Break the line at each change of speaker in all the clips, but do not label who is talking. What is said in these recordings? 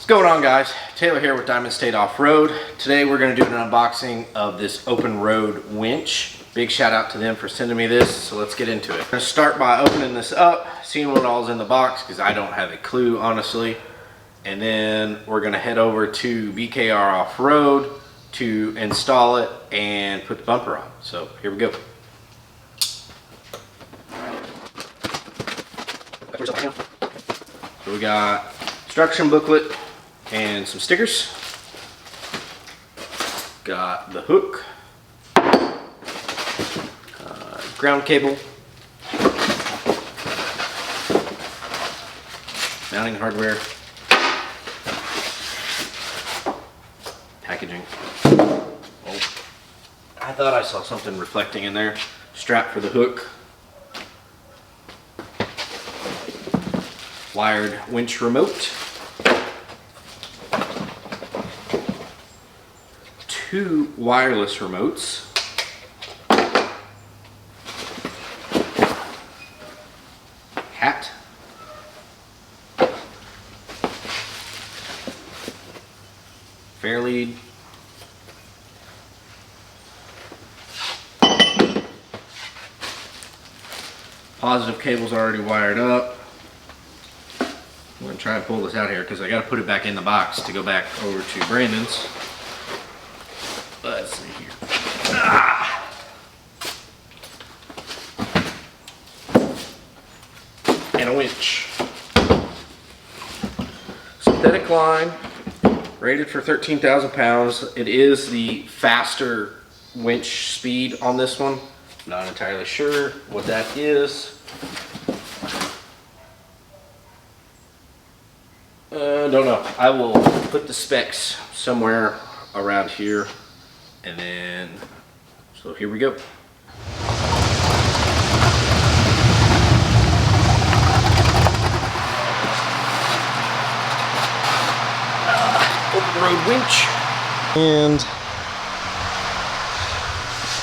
What's going on, guys? Taylor here with Diamond State Off-Road. Today we're going to do an unboxing of this Openroad winch. Big shout out to them for sending me this, so let's get into it. I'm going to start by opening this up, seeing what all's in the box, because I don't have a clue, honestly. And then we're going to head over to BKR Off-Road to install it and put the bumper on. So here we go. So we got instruction booklet and some stickers. Got the hook, ground cable, mounting hardware, packaging. Oh, I thought I saw something reflecting in there. Strap for the hook. Wired winch remote. 2 wireless remotes. Hat. Fair lead. Positive cable's already wired up. I'm going to try and pull this out here because I got to put it back in the box to go back over to Brandon's. Let's see here. And a winch. Synthetic line, rated for 13,000 pounds. It is the faster winch speed on this one. Not entirely sure what that is. Don't know. I will put the specs somewhere around here, and then so here we go. Overload winch and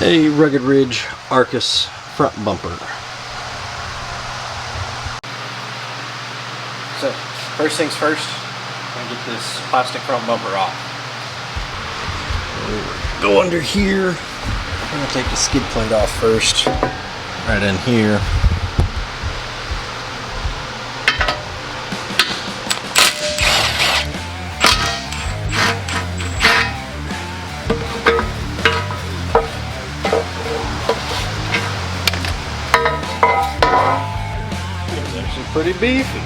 a Rugged Ridge Arcus front bumper. So first things first, I'm gonna get this plastic front bumper off. Go under here. I'm gonna take the skid plate off first. Right in here. It's actually pretty beefy.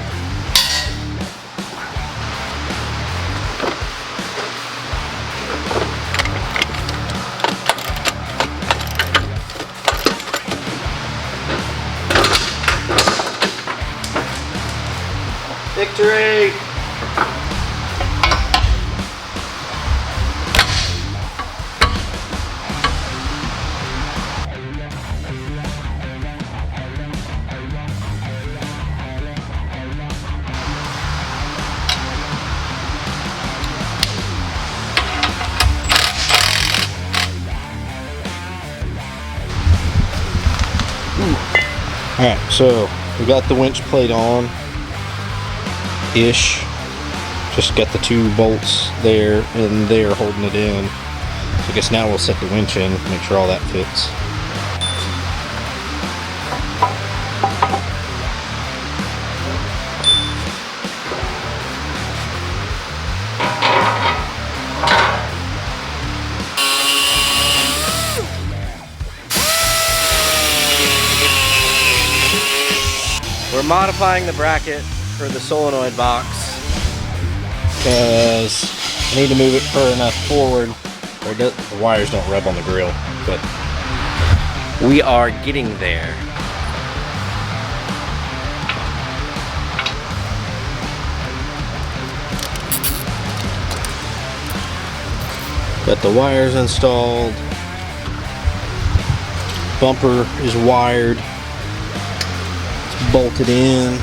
Victory! Alright, so we got the winch plate on ish. Just got the 2 bolts there and there holding it in. So I guess now we'll set the winch in, make sure all that fits. We're modifying the bracket for the solenoid box because I need to move it far enough forward where the wires don't rub on the grill, but we are getting there. Got the wires installed, bumper is wired, it's bolted in.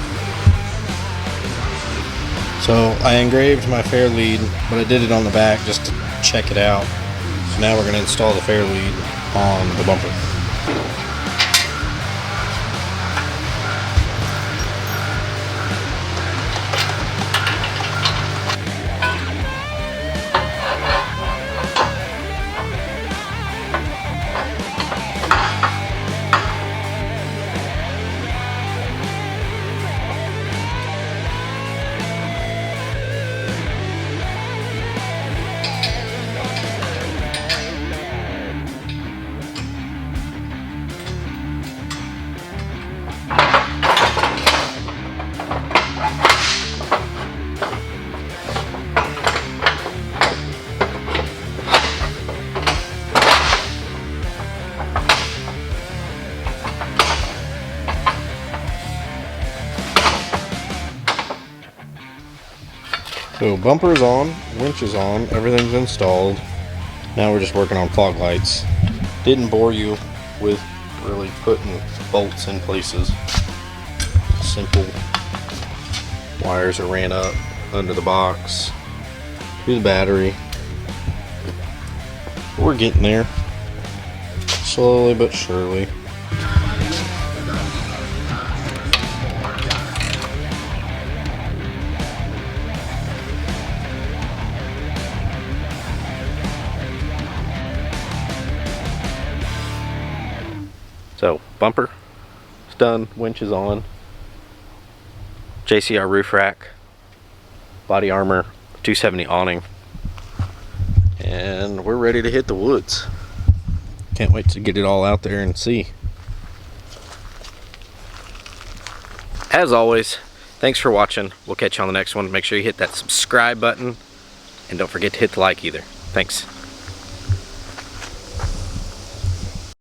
So I engraved my fair lead, but I did it on the back just to check it out. So now we're going to install the fair lead on the bumper. So bumper's on, winch is on, everything's installed. Now we're just working on fog lights. Didn't bore you with really putting bolts in places. Simple wires are ran up under the box to the battery. We're getting there, slowly but surely. So bumper is done, winch is on, JCR roof rack, body armor, 270 awning, and we're ready to hit the woods. Can't wait to get it all out there and see. As always, thanks for watching. We'll catch you on the next one. Make sure you hit that subscribe button and don't forget to hit the like either. Thanks.